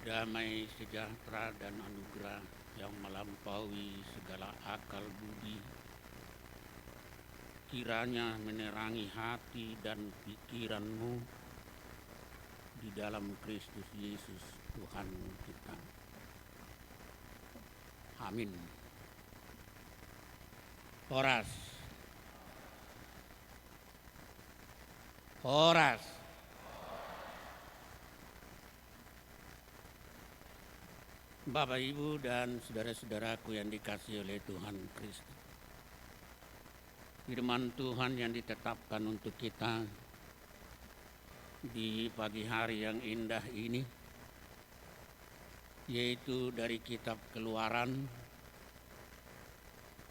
damai sejahtera dan anugerah yang melampaui segala akal budi, kiranya menerangi hati dan pikiranmu di dalam Kristus Yesus Tuhan kita. Amin. Horas. Bapak, Ibu, dan saudara-saudaraku yang dikasihi oleh Tuhan Kristus. Firman Tuhan yang ditetapkan untuk kita di pagi hari yang indah ini, yaitu dari kitab Keluaran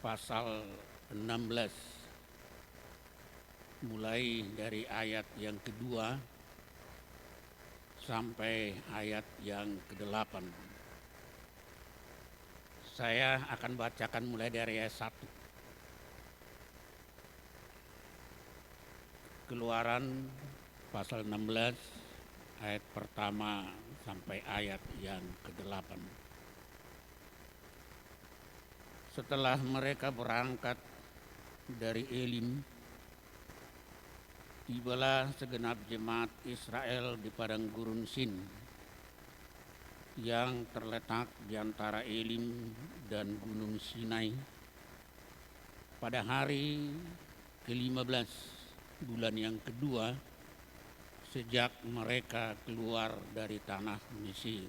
pasal 16, mulai dari ayat yang kedua sampai ayat yang ke-8. Saya akan bacakan mulai dari ayat 1. Keluaran pasal 16 ayat pertama sampai ayat yang ke-8. Setelah mereka berangkat dari Elim, tibalah segenap jemaat Israel di padang gurun Sin yang terletak di antara Elim dan Gunung Sinai pada hari ke-15 bulan yang kedua sejak mereka keluar dari tanah Mesir.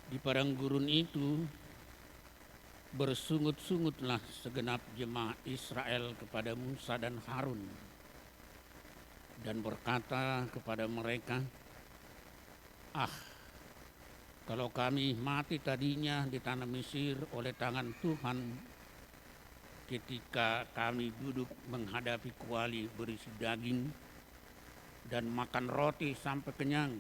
Di padang gurun itu bersungut-sungutlah segenap jemaat Israel kepada Musa dan Harun dan berkata kepada mereka, kalau kami mati tadinya di tanah Mesir oleh tangan Tuhan ketika kami duduk menghadapi kuali berisi daging dan makan roti sampai kenyang,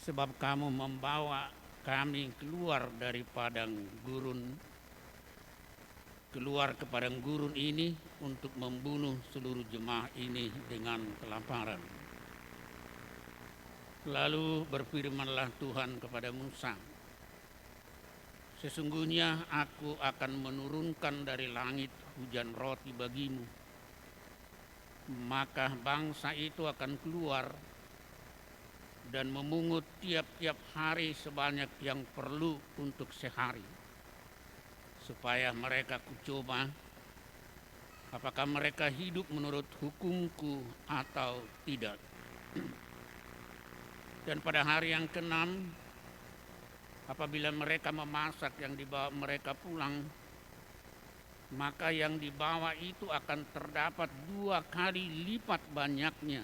sebab kamu membawa kami keluar ke padang gurun ini untuk membunuh seluruh jemaah ini dengan kelaparan. Lalu berfirmanlah Tuhan kepada Musa, sesungguhnya aku akan menurunkan dari langit hujan roti bagimu, maka bangsa itu akan keluar dan memungut tiap-tiap hari sebanyak yang perlu untuk sehari, supaya mereka kucoba apakah mereka hidup menurut hukumku atau tidak. Dan pada hari yang ke-6, apabila mereka memasak yang dibawa mereka pulang, maka yang dibawa itu akan terdapat 2 kali lipat banyaknya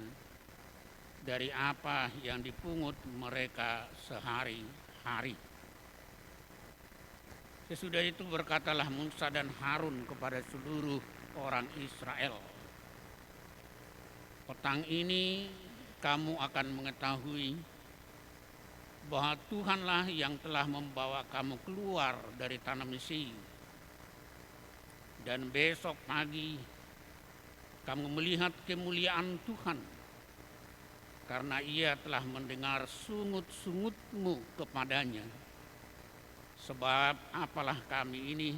dari apa yang dipungut mereka sehari-hari. Sesudah itu berkatalah Musa dan Harun kepada seluruh orang Israel, petang ini kamu akan mengetahui bahwa Tuhanlah yang telah membawa kamu keluar dari tanah Mesir. Dan besok pagi kamu melihat kemuliaan Tuhan, karena Ia telah mendengar sungut-sungutmu kepadanya. Sebab apalah kami ini,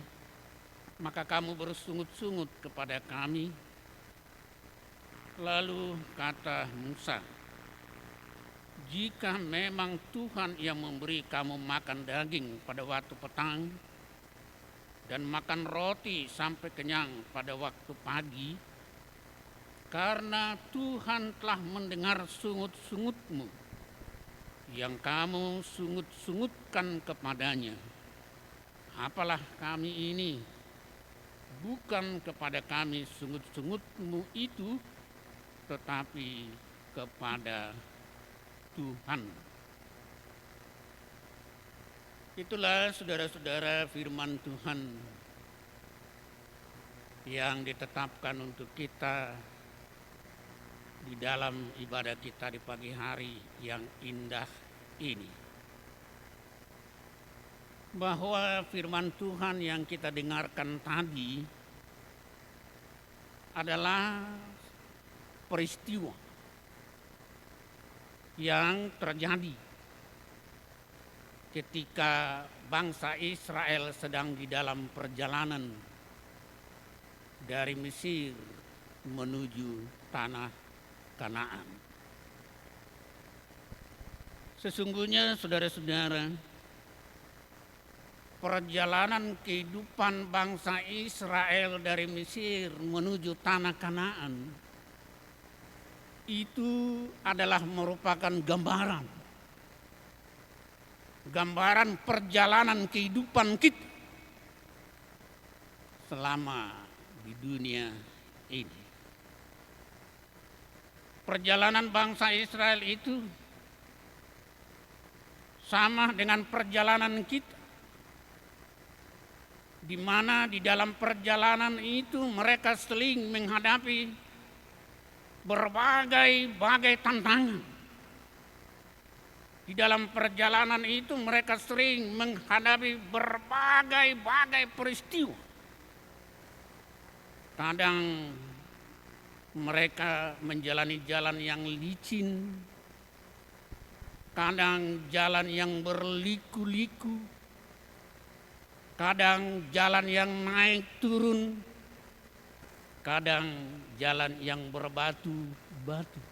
maka kamu bersungut-sungut kepada kami. Lalu kata Musa, jika memang Tuhan yang memberi kamu makan daging pada waktu petang dan makan roti sampai kenyang pada waktu pagi, karena Tuhan telah mendengar sungut-sungutmu yang kamu sungut-sungutkan kepadanya, apalah kami ini, bukan kepada kami sungut-sungutmu itu, tetapi kepada Tuhan. Itulah saudara-saudara firman Tuhan yang ditetapkan untuk kita di dalam ibadah kita di pagi hari yang indah ini. Bahwa firman Tuhan yang kita dengarkan tadi adalah peristiwa yang terjadi ketika bangsa Israel sedang di dalam perjalanan dari Mesir menuju tanah Kanaan. Sesungguhnya saudara-saudara, perjalanan kehidupan bangsa Israel dari Mesir menuju tanah Kanaan itu adalah merupakan gambaran perjalanan kehidupan kita selama di dunia ini. Perjalanan bangsa Israel itu sama dengan perjalanan kita, di mana di dalam perjalanan itu mereka sering menghadapi berbagai tantangan. Di dalam perjalanan itu mereka sering menghadapi berbagai peristiwa. Kadang mereka menjalani jalan yang licin, kadang jalan yang berliku-liku, kadang jalan yang naik turun, kadang jalan yang berbatu-batu.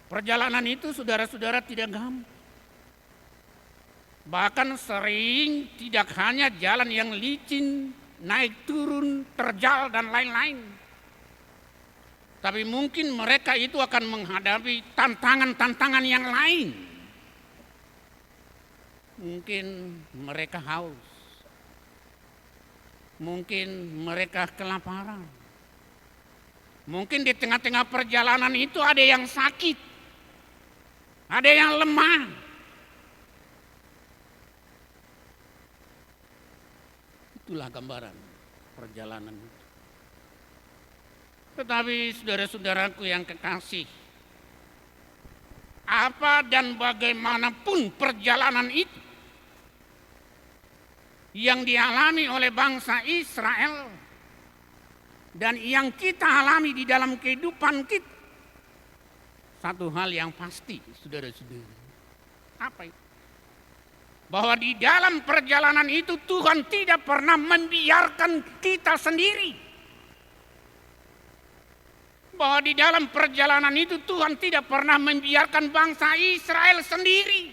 Perjalanan itu saudara-saudara tidak gampang. Bahkan sering tidak hanya jalan yang licin, naik turun, terjal dan lain-lain. Tapi mungkin mereka itu akan menghadapi tantangan-tantangan yang lain. Mungkin mereka haus. Mungkin mereka kelaparan. Mungkin di tengah-tengah perjalanan itu ada yang sakit, ada yang lemah. Itulah gambaran perjalanan itu. Tetapi saudara-saudaraku yang kekasih, apa dan bagaimanapun perjalanan itu yang dialami oleh bangsa Israel dan yang kita alami di dalam kehidupan kita, satu hal yang pasti saudara-saudara, apa itu? Bahwa di dalam perjalanan itu Tuhan tidak pernah membiarkan kita sendiri. Bahwa di dalam perjalanan itu Tuhan tidak pernah membiarkan bangsa Israel sendiri.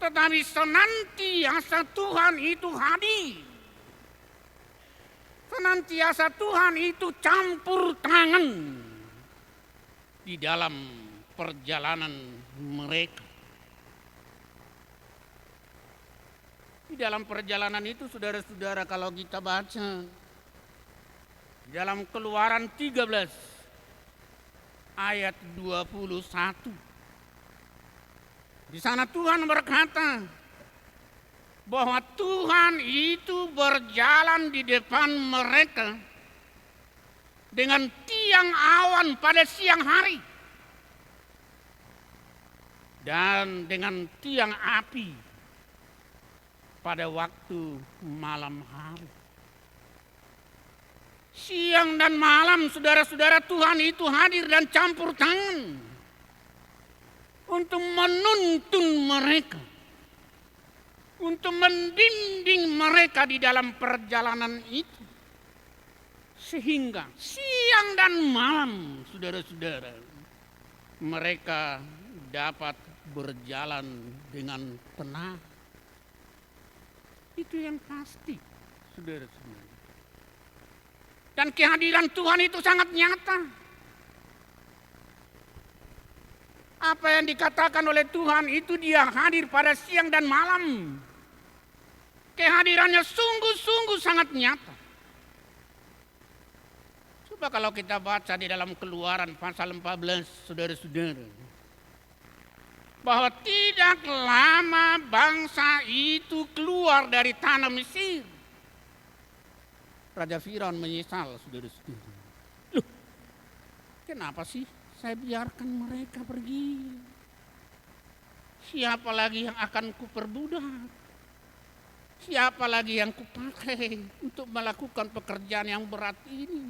Tetapi senantiasa Tuhan itu hadir. Senantiasa Tuhan itu campur tangan di dalam perjalanan mereka. Di dalam perjalanan itu saudara-saudara, kalau kita baca di dalam Keluaran 13 ayat 21. Di sana Tuhan berkata bahwa Tuhan itu berjalan di depan mereka dengan tiang awan pada siang hari dan dengan tiang api pada waktu malam hari. Siang dan malam saudara-saudara, Tuhan itu hadir dan campur tangan untuk menuntun mereka, untuk membimbing mereka di dalam perjalanan itu. Sehingga siang dan malam saudara-saudara, mereka dapat berjalan dengan tenang. Itu yang pasti saudara-saudara. Dan kehadiran Tuhan itu sangat nyata. Apa yang dikatakan oleh Tuhan itu Dia hadir pada siang dan malam. Kehadirannya sungguh-sungguh sangat nyata. Coba kalau kita baca di dalam Keluaran pasal 14, saudara-saudara, bahwa tidak lama bangsa itu keluar dari tanah Mesir. Raja Firaun menyesal, saudara-saudara. Loh, kenapa sih saya biarkan mereka pergi? Siapa lagi yang akan kuperbudak? Siapa lagi yang kupakai untuk melakukan pekerjaan yang berat ini?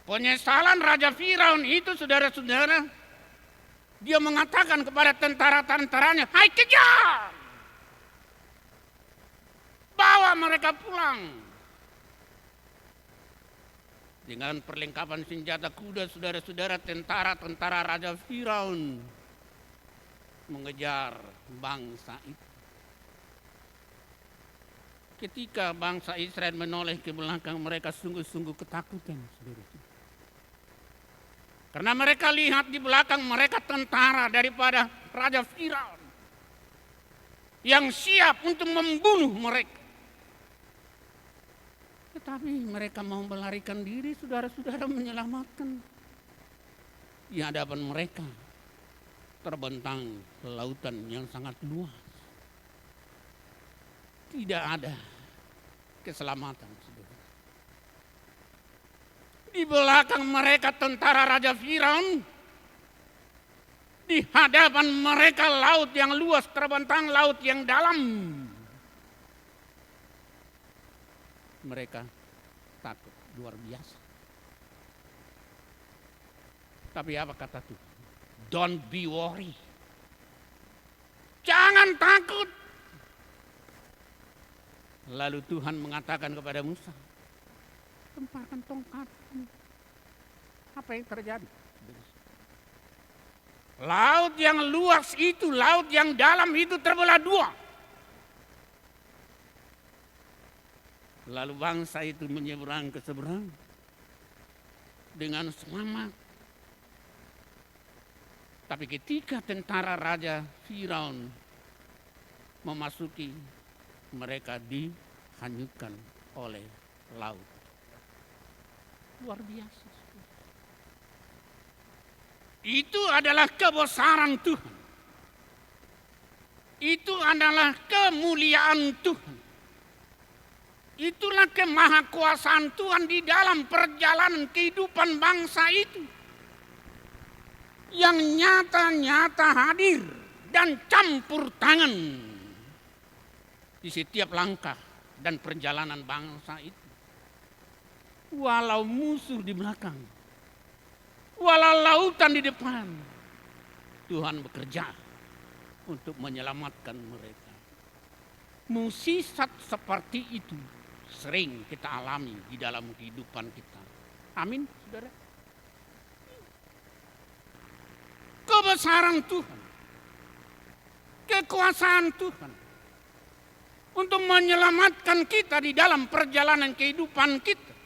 Penyesalan Raja Firaun itu, saudara-saudara, dia mengatakan kepada tentara-tentaranya, "Hai, kejar! Bawa mereka pulang." Dengan perlengkapan senjata kuda, saudara-saudara, tentara-tentara Raja Firaun mengejar bangsa itu. Ketika bangsa Israel menoleh ke belakang, mereka sungguh-sungguh ketakutan, saudara-saudara. Karena mereka lihat di belakang mereka tentara daripada Raja Firaun yang siap untuk membunuh mereka. Tetapi mereka mau melarikan diri, saudara-saudara, menyelamatkan. Di hadapan mereka terbentang lautan yang sangat luas. Tidak ada keselamatan, saudara. Di belakang mereka tentara Raja Firaun, di hadapan mereka laut yang luas, terbentang laut yang dalam. Mereka takut luar biasa. Tapi apa kata Tuhan? Don't be worry. Jangan takut. Lalu Tuhan mengatakan kepada Musa, lemparkan tongkatmu. Apa yang terjadi? Laut yang luas itu, laut yang dalam itu terbelah dua. Lalu bangsa itu menyeberang ke seberang dengan selamat. Tapi ketika tentara Raja Firaun memasuki, mereka dihanyutkan oleh laut. Luar biasa. Itu adalah kebesaran Tuhan. Itu adalah kemuliaan Tuhan. Itulah kemahakuasaan Tuhan di dalam perjalanan kehidupan bangsa itu. Yang nyata-nyata hadir dan campur tangan di setiap langkah dan perjalanan bangsa itu. Walau musuh di belakang, walau lautan di depan, Tuhan bekerja untuk menyelamatkan mereka. Mukjizat seperti itu sering kita alami di dalam kehidupan kita. Amin, saudara. Kebesaran Tuhan, kekuasaan Tuhan untuk menyelamatkan kita di dalam perjalanan kehidupan kita,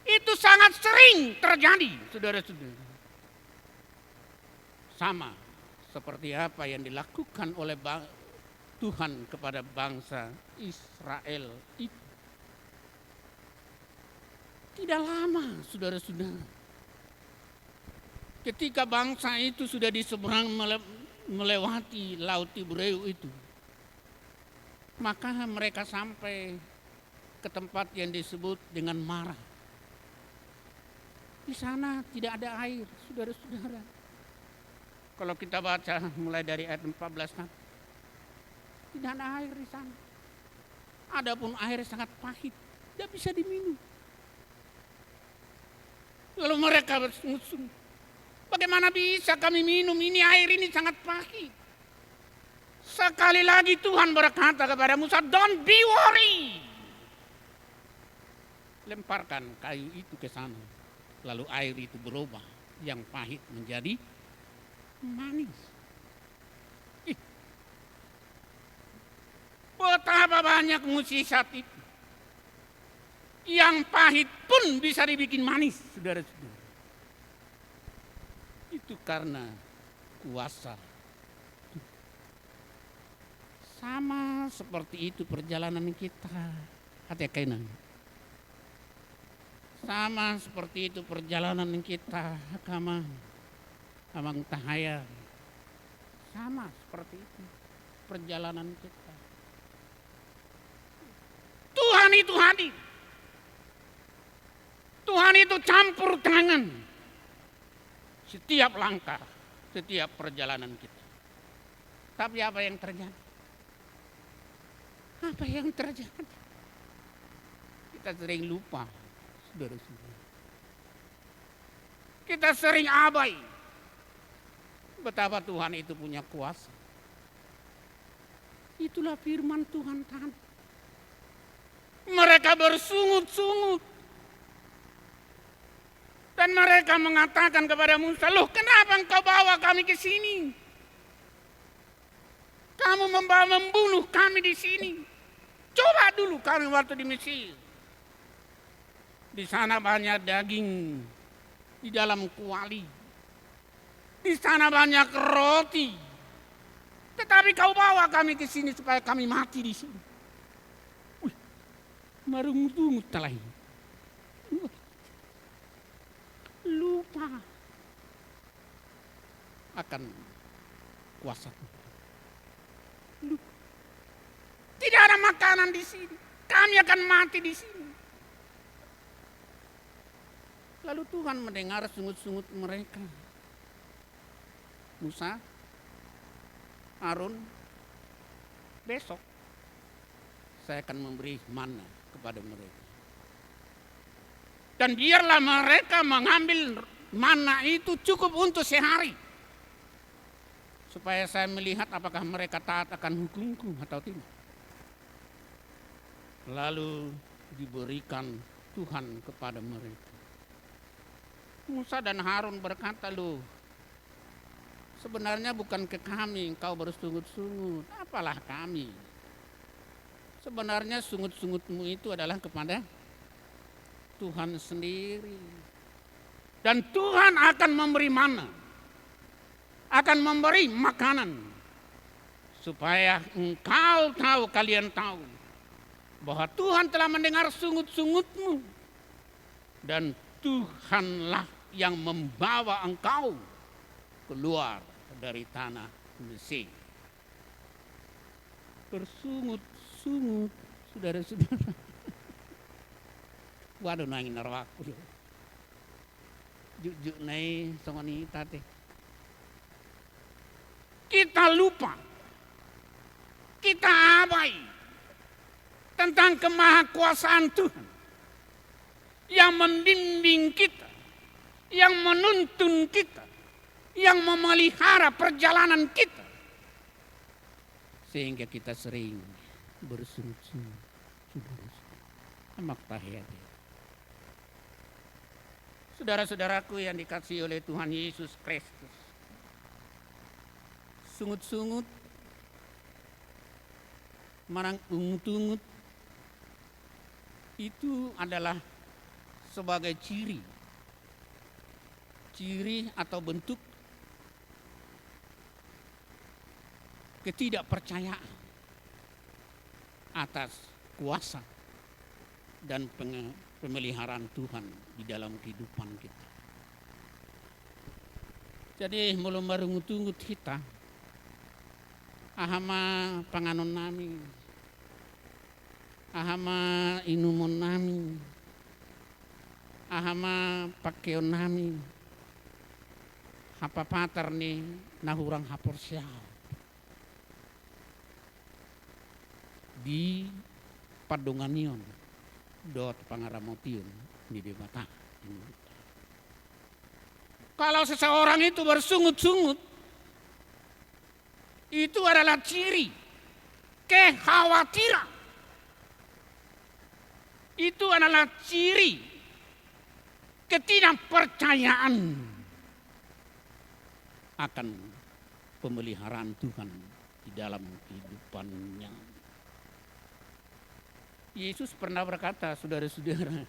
itu sangat sering terjadi, saudara-saudara. Sama seperti apa yang dilakukan oleh Tuhan kepada bangsa Israel itu. Tidak lama, saudara-saudara, ketika bangsa itu sudah di seberang melewati Laut Tibereu itu, maka mereka sampai ke tempat yang disebut dengan Marah. Di sana tidak ada air, saudara-saudara. Kalau kita baca mulai dari ayat 14, tidak ada air di sana. Adapun air sangat pahit, tidak bisa diminum. Lalu mereka bersungut-sungut, bagaimana bisa kami minum ini, air ini sangat pahit. Sekali lagi Tuhan berkata kepada Musa, don't be worry. Lemparkan kayu itu ke sana. Lalu air itu berubah, yang pahit menjadi manis. Betapa banyak mukjizat itu. Yang pahit pun bisa dibikin manis, saudara-saudara. Itu karena kuasa. Sama seperti itu perjalanan kita. Hati-hati. Sama seperti itu perjalanan kita. Amang Tahaya. Sama seperti itu perjalanan kita. Tuhan itu hadir. Tuhan itu campur tangan. Setiap langkah, setiap perjalanan kita. Tapi apa yang terjadi? Apa yang terjadi? Kita sering lupa, saudara-saudara. Kita sering abai betapa Tuhan itu punya kuasa. Itulah firman Tuhan tadi. Mereka bersungut-sungut. Dan mereka mengatakan kepada Musa, "Loh, kenapa engkau bawa kami ke sini? Kamu membunuh kami di sini. Coba dulu kami waktu di Mesir. Di sana banyak daging di dalam kuali. Di sana banyak roti. Tetapi kau bawa kami ke sini supaya kami mati di sini." Wih, marungut-ungut talai. Lupa akan kuasa Tuhan. Lupa. Tidak ada makanan di sini. Kami akan mati di sini. Lalu Tuhan mendengar sungut-sungut mereka. Musa, Harun, besok saya akan memberi mana kepada mereka. Dan biarlah mereka mengambil mana itu cukup untuk sehari. Supaya saya melihat apakah mereka taat akan hukumku atau tidak. Lalu diberikan Tuhan kepada mereka. Musa dan Harun berkata, "Loh, sebenarnya bukan ke kami engkau bersungut-sungut, apalah kami. Sebenarnya sungut-sungutmu itu adalah kepada Tuhan sendiri. Dan Tuhan akan memberi mana, akan memberi makanan. Supaya engkau tahu, kalian tahu, bahwa Tuhan telah mendengar sungut-sungutmu. Dan Tuhanlah yang membawa engkau keluar dari tanah Mesir." Bersungut-sungut, saudara-saudara. Waduh, nangin narwaku. Juk nai songoni tate. Kita lupa, kita abai tentang kemahakuasaan Tuhan yang membimbing kita, yang menuntun kita, yang memelihara perjalanan kita. Sehingga kita sering bersungut-sungut. Amak tahiyati. Saudara-saudaraku yang dikasihi oleh Tuhan Yesus Kristus. Sungut-sungut, marang ungut-ungut, itu adalah sebagai ciri atau bentuk ketidakpercayaan atas kuasa dan pemeliharaan Tuhan di dalam kehidupan kita. Jadi mulai marungut-ungut kita, ahama panganon nami, ahama inumun nami, ahama pakeon nami, hapa patar ni nahurang hapor siaw. Di Padonganion dot Pangaramotion di Debata. Kalau seseorang itu bersungut-sungut, itu adalah ciri kekhawatiran. Itu adalah ciri ketidakpercayaan akan pemeliharaan Tuhan di dalam kehidupannya. Yesus pernah berkata, saudara-saudara,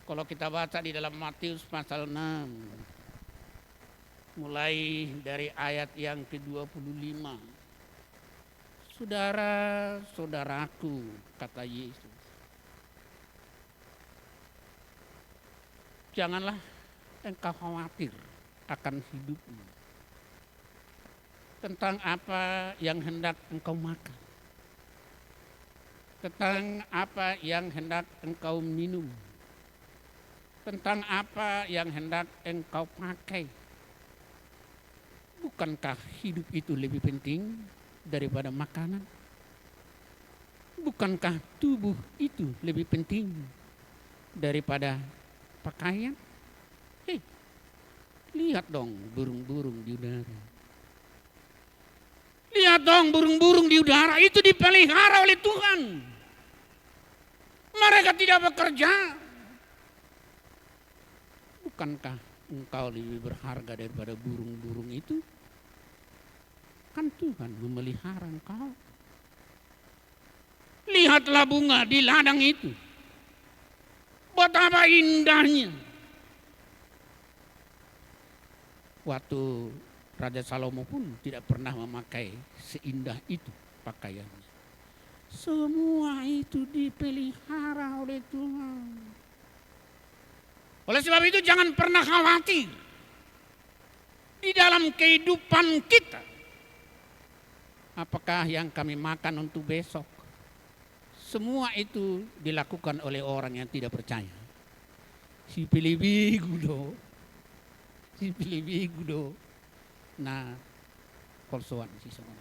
kalau kita baca di dalam Matius pasal 6, mulai dari ayat yang ke-25. "Saudara-saudaraku," kata Yesus, "janganlah engkau khawatir akan hidupmu, tentang apa yang hendak engkau makan, tentang apa yang hendak engkau minum, tentang apa yang hendak engkau pakai. Bukankah hidup itu lebih penting daripada makanan? Bukankah tubuh itu lebih penting daripada pakaian? Hei, lihat dong burung-burung di udara. Lihat dong burung-burung di udara itu dipelihara oleh Tuhan. Mereka tidak bekerja. Bukankah engkau lebih berharga daripada burung-burung itu? Kan Tuhan memelihara engkau. Lihatlah bunga di ladang itu. Betapa indahnya. Waktu Raja Salomo pun tidak pernah memakai seindah itu pakaiannya. Semua itu dipelihara oleh Tuhan. Oleh sebab itu jangan pernah khawatir di dalam kehidupan kita. Apakah yang kami makan untuk besok? Semua itu dilakukan oleh orang yang tidak percaya. Si pilih gudo. Si pilih gudo. Nah, korsoan si semua.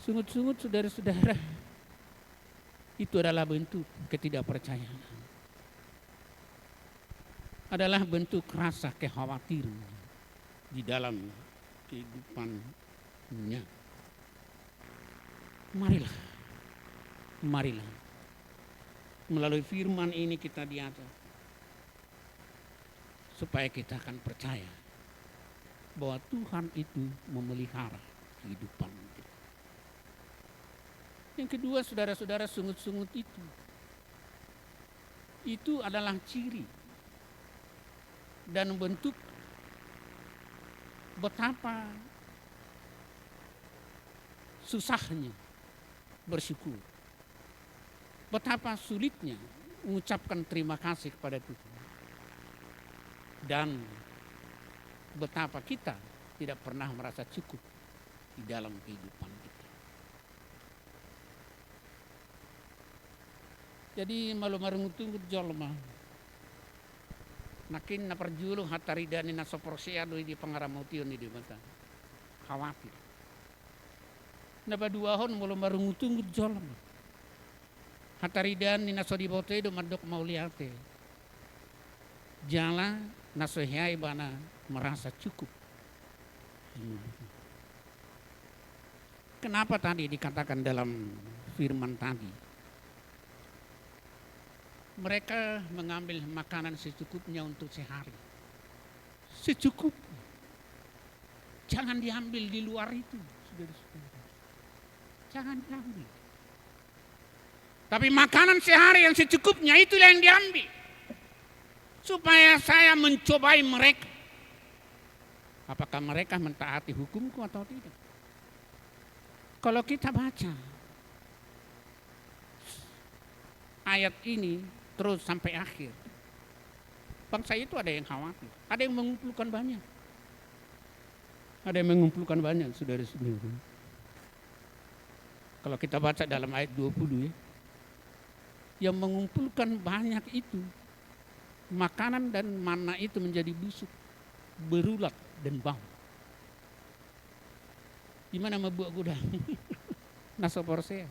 Sungut-sungut saudara-saudara, itu adalah bentuk ketidakpercayaan. Adalah bentuk rasa kekhawatiran di dalam kehidupannya. Marilah. Melalui firman ini kita diajar. Supaya kita akan percaya bahwa Tuhan itu memelihara kehidupan kita. Yang kedua, saudara-saudara, sungut-sungut itu adalah ciri dan bentuk betapa susahnya bersyukur. Betapa sulitnya mengucapkan terima kasih kepada Tuhan. Dan betapa kita tidak pernah merasa cukup di dalam kehidupan kita. Jadi malu-malu tunggu jolma. Nakin na perjulu hatarida ni nasoporsia doi di pangaramutian di mata. Khawatir. Nabaduahon malu-malu tunggu jolma. Hataridan ni nasodibote do madok mauliate. Jala nasohyai bana merasa cukup. Kenapa tadi dikatakan dalam firman tadi? Mereka mengambil makanan secukupnya untuk sehari. Secukup. Jangan diambil di luar itu, saudara-saudara. Jangan diambil. Tapi makanan sehari yang secukupnya itulah yang diambil. Supaya saya mencobai mereka. Apakah mereka mentaati hukumku atau tidak? Kalau kita baca ayat ini terus sampai akhir, bangsa itu ada yang khawatir, ada yang mengumpulkan banyak. Ada yang mengumpulkan banyak, saudara-saudara. Kalau kita baca dalam ayat 20 ya, yang mengumpulkan banyak itu, makanan dan mana itu menjadi busuk, berulat dan bau. Gimana membuat gudang? Nasoporsea.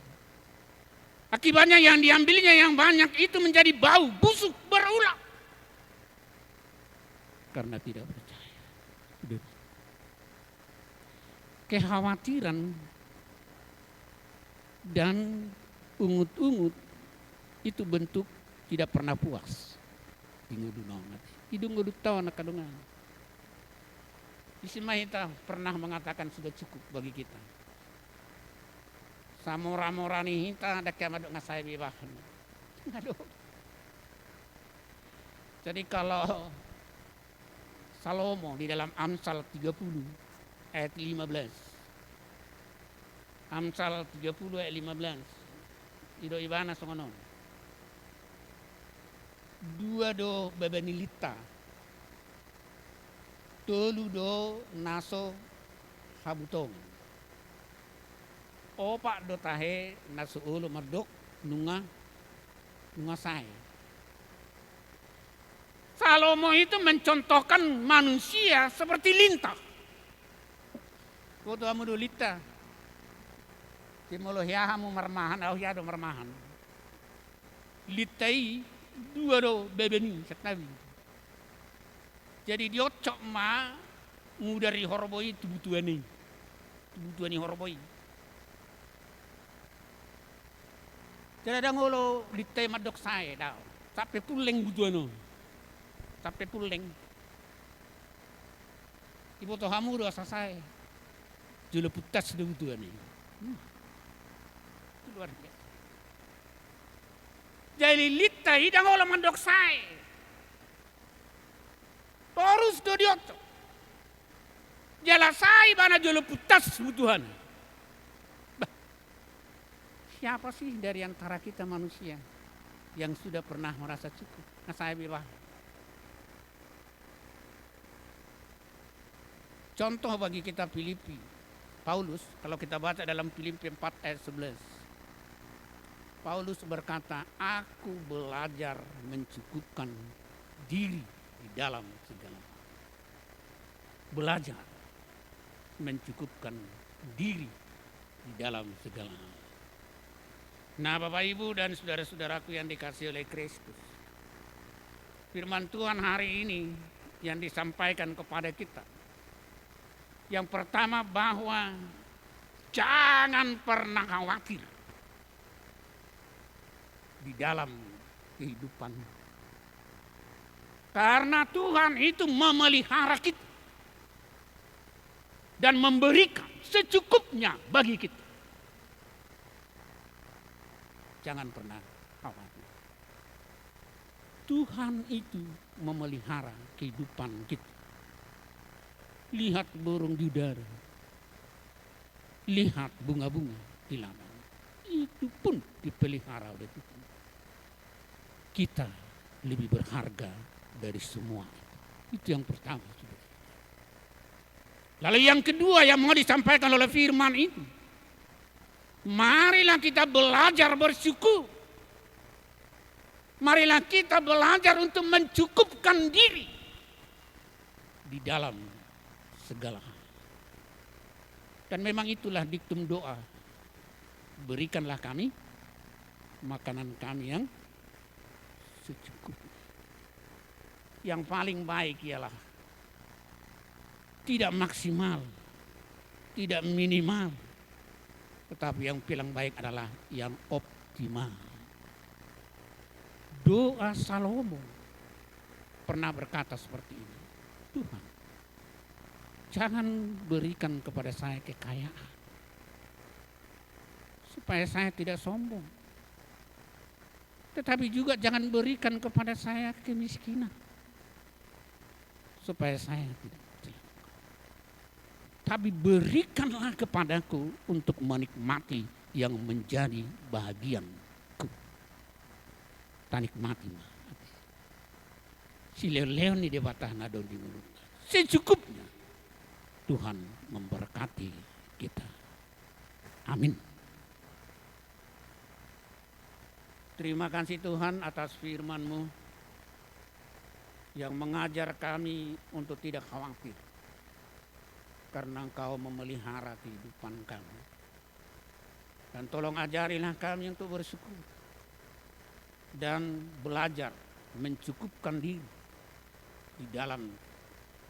Akibatnya yang diambilnya yang banyak itu menjadi bau, busuk, berulat. Karena tidak percaya. Kekhawatiran dan ungut-ungut itu bentuk tidak pernah puas. Hidung nguduk tahu anak kadungan. Isimahita pernah mengatakan sudah cukup bagi kita. Samora-morani hita ada kiamat ngasai bibahan. Jadi kalau Salomo di dalam Amsal 30 ayat 15. Amsal 30 ayat 15. Ido ibana songonon. Dua do bebenilita. Tolu do naso habutong. Opak do tahe naso ulo mardok nunga sai. Salomo itu mencontohkan manusia seperti lintah. Koto amu do lita. Timolo hiahamu marmahan au hiado marmahan. Litai dua do bebeni satabi. Jadi diocok ma ngudari horoboi tubutuani horoboi. Jadi ada ngolo di tema dok saya dah. Sampai puleng butuano. Sampai puleng. Ibu toh hamu doa selesai. Jule putas do butuani. Itu luar biasa. Jadi lita hidang ngolo mandok saya. Terus do diocok. Jala saya bana jule putas butuhan. Siapa sih dari antara kita manusia yang sudah pernah merasa cukup? Nah saya bilang, contoh bagi kita Filipi, Paulus, kalau kita baca dalam Filipi 4 ayat 11, Paulus berkata, aku belajar mencukupkan diri di dalam segala hal. Belajar mencukupkan diri di dalam segala hal. Nah Bapak Ibu dan saudara-saudaraku yang dikasihi oleh Kristus, firman Tuhan hari ini yang disampaikan kepada kita, yang pertama bahwa jangan pernah khawatir di dalam kehidupan, karena Tuhan itu memelihara kita dan memberikan secukupnya bagi kita. Jangan pernah khawatir. Tuhan itu memelihara kehidupan kita. Lihat burung di udara. Lihat bunga-bunga di laman. Itu pun dipelihara oleh Tuhan. Kita lebih berharga dari semua. Itu yang pertama. Lalu yang kedua yang mau disampaikan oleh firman itu, marilah kita belajar bersyukur. Marilah kita belajar untuk mencukupkan diri di dalam segala hal. Dan memang itulah diktum doa. Berikanlah kami makanan kami yang secukupnya. Yang paling baik ialah tidak maksimal, tidak minimal, tetapi yang paling baik adalah yang optimal. Doa Salomo pernah berkata seperti ini, Tuhan, jangan berikan kepada saya kekayaan, supaya saya tidak sombong. Tetapi juga jangan berikan kepada saya kemiskinan, supaya saya tidak. Tapi berikanlah kepadaku untuk menikmati yang menjadi bahagianku. Tanikmati mah. Si leo-leo ni di batah nadon di mulut. Secukupnya Tuhan memberkati kita. Amin. Terima kasih Tuhan atas firman-Mu yang mengajar kami untuk tidak khawatir. Karena Engkau memelihara kehidupan kami. Dan tolong ajarilah kami untuk bersyukur. Dan belajar mencukupkan diri di dalam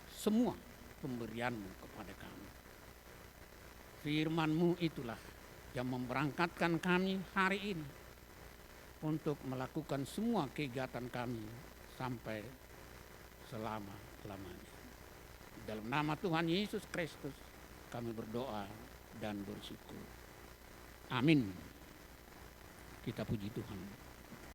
semua pemberian-Mu kepada kami. Firman-Mu itulah yang memberangkatkan kami hari ini untuk melakukan semua kegiatan kami sampai selama-lamanya. Dalam nama Tuhan Yesus Kristus kami berdoa dan bersyukur. Amin. Kita puji Tuhan.